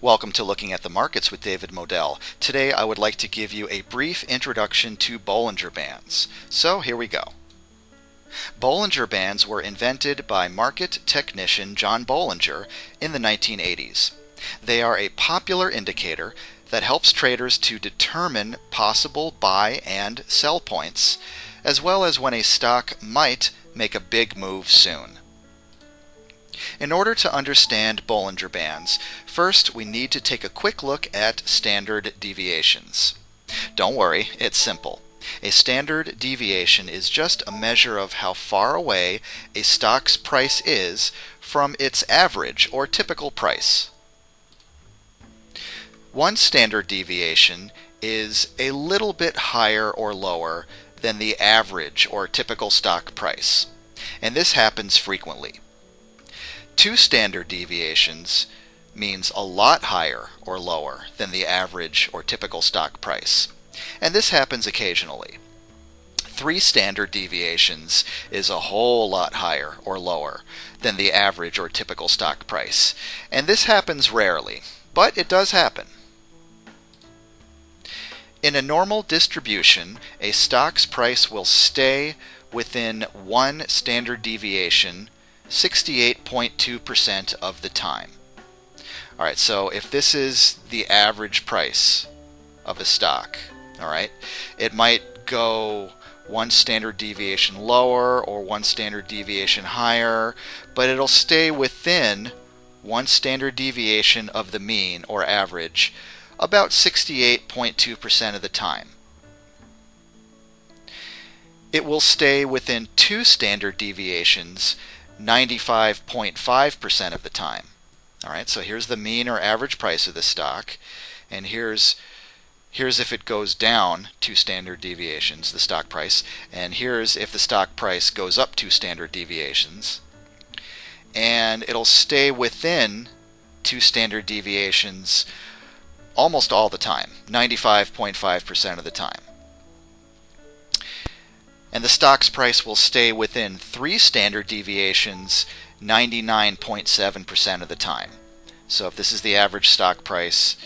Welcome to Looking at the Markets with David Modell. Today I would like to give you a brief introduction to Bollinger Bands. So here we go. Bollinger Bands were invented by market technician John Bollinger in the 1980s. They are a popular indicator that helps traders to determine possible buy and sell points, as well as when a stock might make a big move soon. In order to understand Bollinger Bands, first we need to take a quick look at standard deviations. Don't worry, it's simple. A standard deviation is just a measure of how far away a stock's price is from its average or typical price. One standard deviation is a little bit higher or lower than the average or typical stock price, and this happens frequently. Two standard deviations means a lot higher or lower than the average or typical stock price, and this happens occasionally. Three standard deviations is a whole lot higher or lower than the average or typical stock price, and this happens rarely, but it does happen. In a normal distribution, a stock's price will stay within one standard deviation 68.2% of the time. Alright, so if this is the average price of a stock, alright, it might go one standard deviation lower or one standard deviation higher, but it'll stay within one standard deviation of the mean or average about 68.2% of the time. It will stay within two standard deviations 95.5% of the time. Alright, so here's the mean or average price of the stock, and here's if it goes down two standard deviations, the stock price, and here's if the stock price goes up two standard deviations, and it'll stay within two standard deviations almost all the time, 95.5% of the time. And the stock's price will stay within three standard deviations 99.7% of the time. So if this is the average stock price,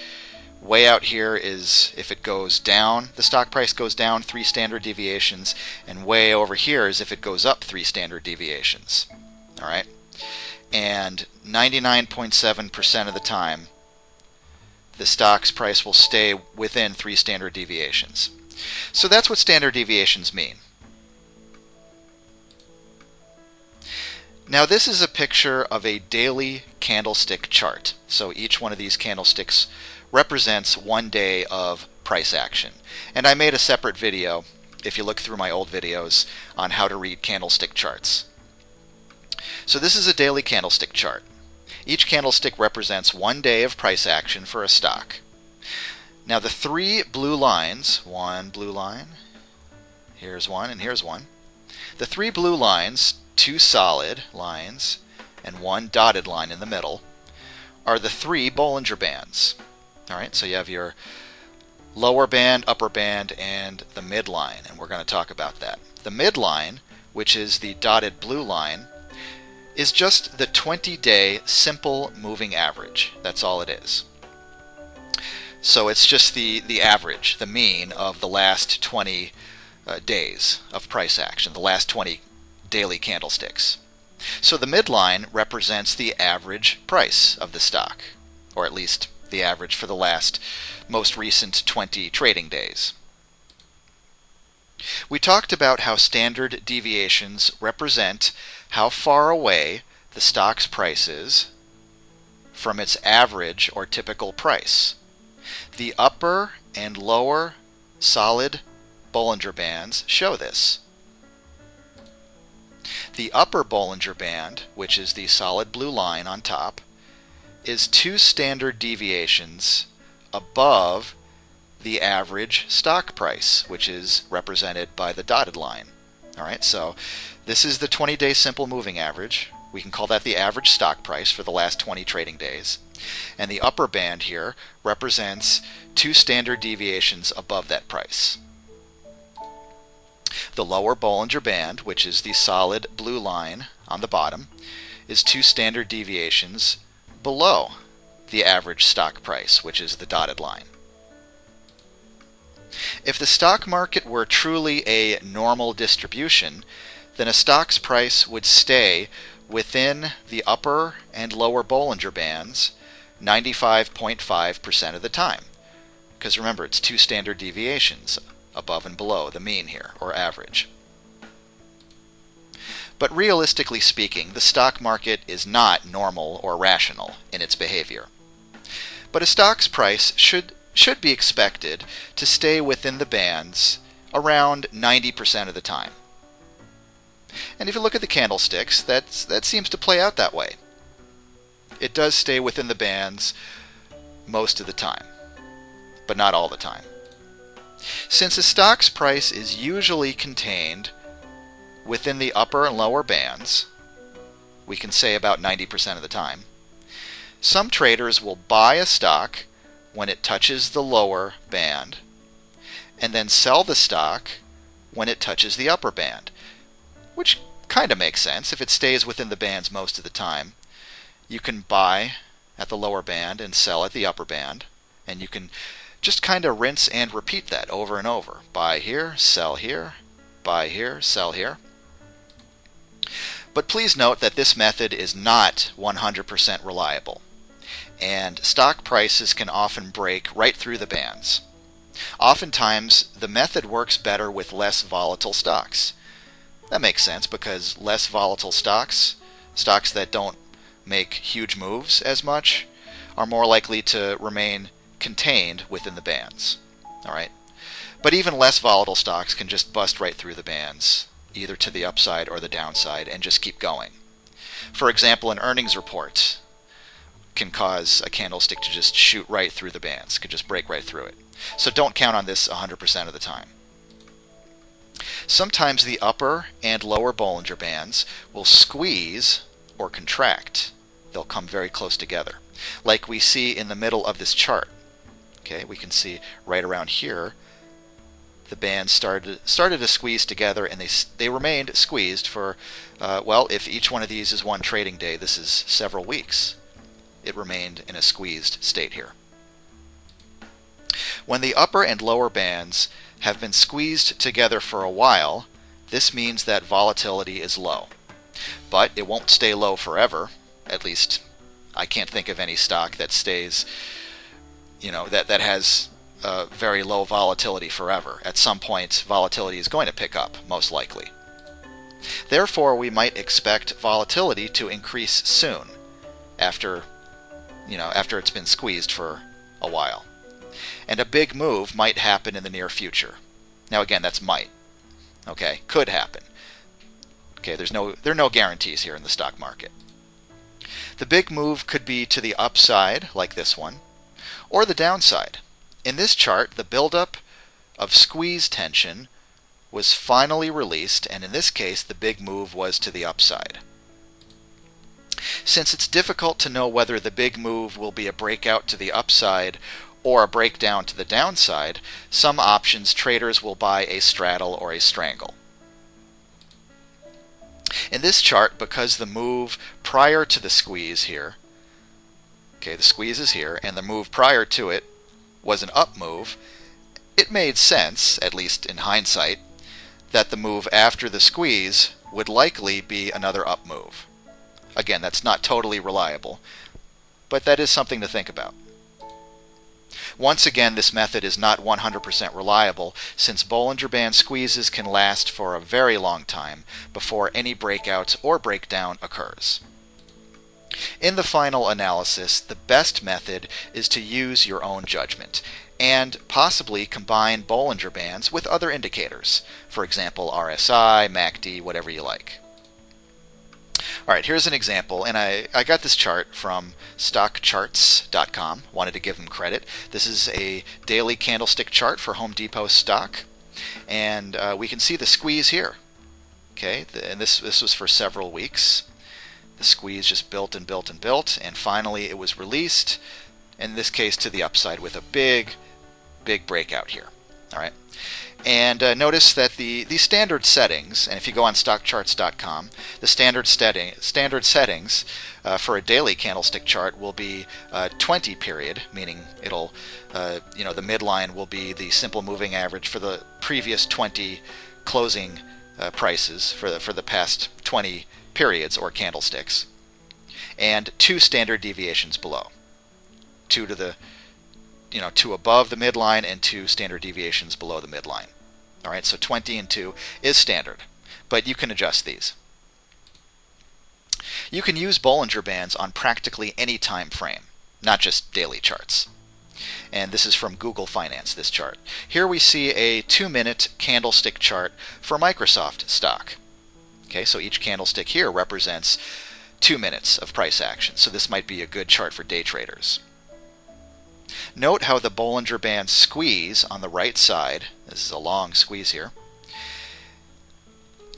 way out here is if it goes down, the stock price goes down three standard deviations, and way over here is if it goes up three standard deviations. Alright? And 99.7% of the time, the stock's price will stay within three standard deviations. So that's what standard deviations mean. Now this is a picture of a daily candlestick chart. So each one of these candlesticks represents one day of price action. And I made a separate video, if you look through my old videos, on how to read candlestick charts. So this is a daily candlestick chart. Each candlestick represents one day of price action for a stock. Now the three blue lines, one blue line, here's one and here's one. The three blue lines, two solid lines, and one dotted line in the middle, are the three Bollinger Bands. Alright, so you have your lower band, upper band, and the midline, and we're going to talk about that. The midline, which is the dotted blue line, is just the 20-day simple moving average. That's all it is. So it's just the average, the mean of the last 20 days of price action, the last 20 daily candlesticks. So the midline represents the average price of the stock, or at least the average for the most recent 20 trading days. We talked about how standard deviations represent how far away the stock's price is from its average or typical price. The upper and lower solid Bollinger Bands show this. The upper Bollinger Band, which is the solid blue line on top, is two standard deviations above the average stock price, which is represented by the dotted line. Alright, so this is the 20-day simple moving average, We can call that the average stock price for the last 20 trading days. And the upper band here represents 2 standard deviations above that price. The lower Bollinger Band, which is the solid blue line on the bottom, is 2 standard deviations below the average stock price, which is the dotted line. If the stock market were truly a normal distribution, then a stock's price would stay within the upper and lower Bollinger Bands 95.5% of the time. Because remember, it's 2 standard deviations above and below the mean here, or average. But realistically speaking, the stock market is not normal or rational in its behavior. But a stock's price should be expected to stay within the bands around 90% of the time. And if you look at the candlesticks, that seems to play out that way. It does stay within the bands most of the time, but not all the time. Since a stock's price is usually contained within the upper and lower bands, we can say about 90% of the time, some traders will buy a stock when it touches the lower band, and then sell the stock when it touches the upper band, which kind of makes sense. If it stays within the bands most of the time, you can buy at the lower band and sell at the upper band, and you can just kind of rinse and repeat that over and over. Buy here, sell here, buy here, sell here. But please note that this method is not 100% reliable, and stock prices can often break right through the bands. Oftentimes, the method works better with less volatile stocks. That makes sense because less volatile stocks that don't make huge moves as much, are more likely to remain contained within the bands. All right? But even less volatile stocks can just bust right through the bands, either to the upside or the downside, and just keep going. For example, an earnings report can cause a candlestick to just shoot right through the bands, could just break right through it. So don't count on this 100% of the time. Sometimes the upper and lower Bollinger Bands will squeeze or contract. They'll come very close together, like we see in the middle of this chart. Okay, we can see right around here the bands started to squeeze together, and they remained squeezed for, well, if each one of these is one trading day, this is several weeks. It remained in a squeezed state here. When the upper and lower bands have been squeezed together for a while, this means that volatility is low. But it won't stay low forever. At least I can't think of any stock that stays, that has very low volatility forever. At some point, volatility is going to pick up, most likely. Therefore, we might expect volatility to increase soon after it's been squeezed for a while. And a big move might happen in the near future. Now again, that's might. Okay, could happen. Okay, there are no guarantees here in the stock market. The big move could be to the upside, like this one, or the downside. In this chart, the buildup of squeeze tension was finally released, and in this case, the big move was to the upside. Since it's difficult to know whether the big move will be a breakout to the upside or a breakdown to the downside, some options traders will buy a straddle or a strangle. In this chart, because the move prior to the squeeze here, okay, the squeeze is here, and the move prior to it was an up move, it made sense, at least in hindsight, that the move after the squeeze would likely be another up move. Again, that's not totally reliable, but that is something to think about. Once again, this method is not 100% reliable, since Bollinger Band squeezes can last for a very long time before any breakout or breakdown occurs. In the final analysis, the best method is to use your own judgment and possibly combine Bollinger Bands with other indicators, for example RSI, MACD, whatever you like. Alright, here's an example, and I got this chart from stochastics.com. Wanted to give them credit. This is a daily candlestick chart for Home Depot stock, and we can see the squeeze here. Okay, and this was for several weeks. The squeeze just built and built and built, and finally it was released, in this case to the upside with a big breakout here. All right. And notice that the standard settings, and if you go on stockcharts.com, the standard settings for a daily candlestick chart will be 20 period, meaning it'll, the midline will be the simple moving average for the previous 20 closing prices for the past 20 periods or candlesticks, and 2 standard deviations below, 2 to the 2 above the midline and 2 standard deviations below the midline. All right, so 20 and 2 is standard, but you can adjust these. You can use Bollinger Bands on practically any time frame, not just daily charts. And this is from Google Finance, this chart. Here we see a 2-minute candlestick chart for Microsoft stock. Okay, so each candlestick here represents 2 minutes of price action, so this might be a good chart for day traders. Note how the Bollinger Band squeeze on the right side, this is a long squeeze here,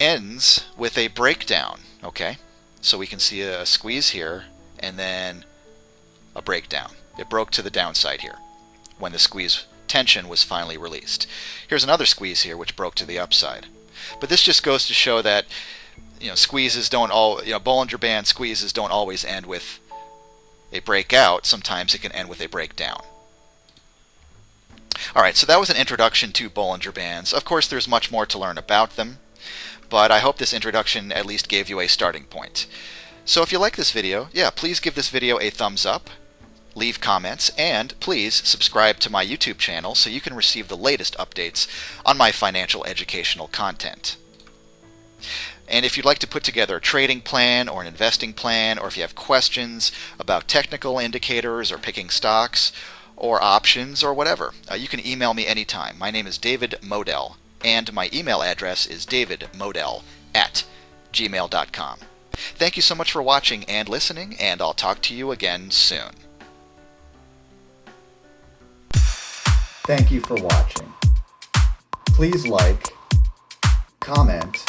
ends with a breakdown. Okay, so we can see a squeeze here and then a breakdown. It broke to the downside here when the squeeze tension was finally released. Here's another squeeze here which broke to the upside. But this just goes to show that squeezes don't Bollinger Band squeezes don't always end with a breakout. Sometimes it can end with a breakdown. Alright, so that was an introduction to Bollinger Bands. Of course, there's much more to learn about them, but I hope this introduction at least gave you a starting point. So if you like this video, please give this video a thumbs up, leave comments, and please subscribe to my YouTube channel so you can receive the latest updates on my financial educational content. And if you'd like to put together a trading plan or an investing plan, or if you have questions about technical indicators or picking stocks or options or whatever, you can email me anytime. My name is David Modell, and my email address is davidmodell@gmail.com. Thank you so much for watching and listening, and I'll talk to you again soon. Thank you for watching. Please like, comment,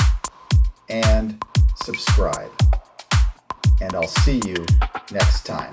and subscribe. And I'll see you next time.